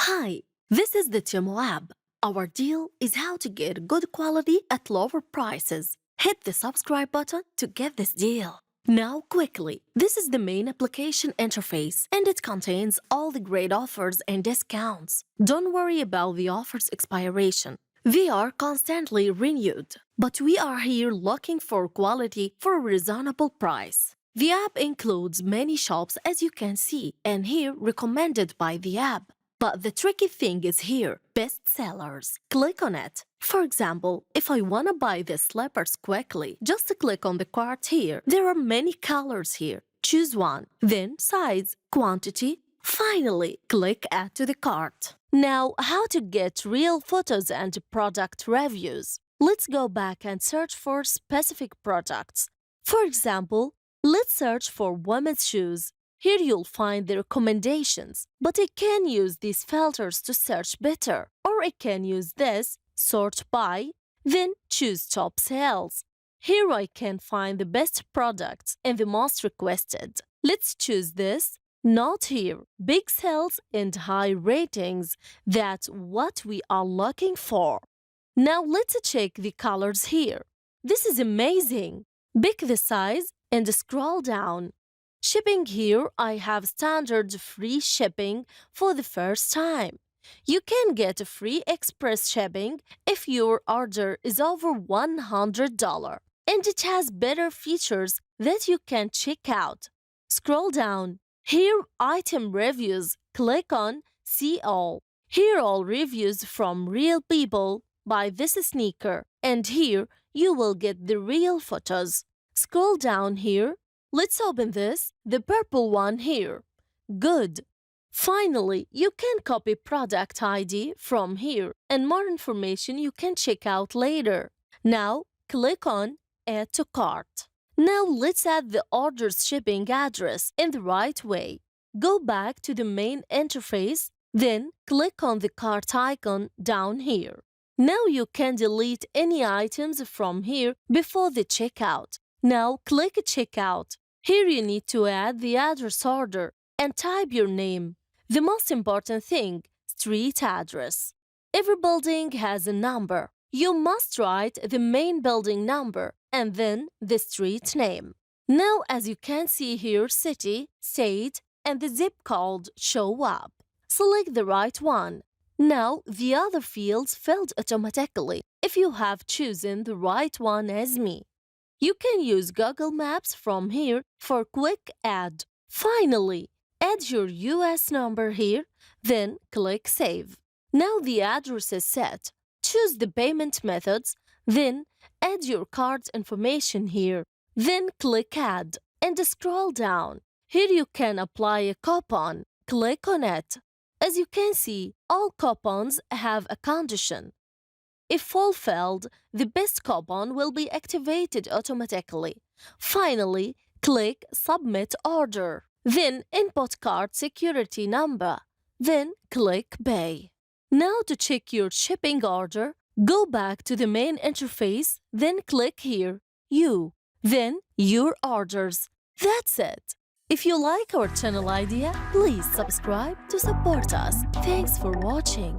Hi, this is the Temu app. Our deal is how to get good quality at lower prices. Hit the subscribe button to get this deal. Now, quickly, this is the main application interface and it contains all the great offers and discounts. Don't worry about the offers expiration. They are constantly renewed. But we are here looking for quality for a reasonable price. The app includes many shops as you can see and here recommended by the app. But the tricky thing is here, best sellers. Click on it. For example, if I want to buy the slippers quickly, just click on the cart here. There are many colors here. Choose one. Then size, quantity. Finally, click add to the cart. Now, how to get real photos and product reviews. Let's go back and search for specific products. For example, let's search for women's shoes. Here you'll find the recommendations, but I can use these filters to search better. Or I can use this, sort by, then choose top sales. Here I can find the best products and the most requested. Let's choose this. Not here. Big sales and high ratings. That's what we are looking for. Now let's check the colors here. This is amazing. Pick the size and scroll down. Shipping here, I have standard free shipping for the first time. You can get free express shipping if your order is over $100. And it has better features that you can check out. Scroll down. Here, item reviews. Click on See All. Here all reviews from real people buy this sneaker. And here, you will get the real photos. Scroll down here. Let's open this, the purple one here. Good. Finally, you can copy product ID from here and more information you can check out later. Now, click on Add to Cart. Now let's add the order's shipping address in the right way. Go back to the main interface, then click on the cart icon down here. Now you can delete any items from here before the checkout. Now click Checkout. Here you need to add the address order and type your name. The most important thing, street address. Every building has a number. You must write the main building number and then the street name. Now as you can see here, city, state, and the zip code show up. Select the right one. Now the other fields filled automatically if you have chosen the right one as me. You can use Google Maps from here for quick add. Finally, add your US number here, then click Save. Now the address is set. Choose the payment methods, then add your card's information here. Then click Add and scroll down. Here you can apply a coupon. Click on it. As you can see, all coupons have a condition. If fulfilled, the best coupon will be activated automatically. Finally, click Submit Order. Then input card security number. Then click Pay. Now to check your shipping order, go back to the main interface, then click here, You. Then Your Orders. That's it. If you like our channel idea, please subscribe to support us. Thanks for watching.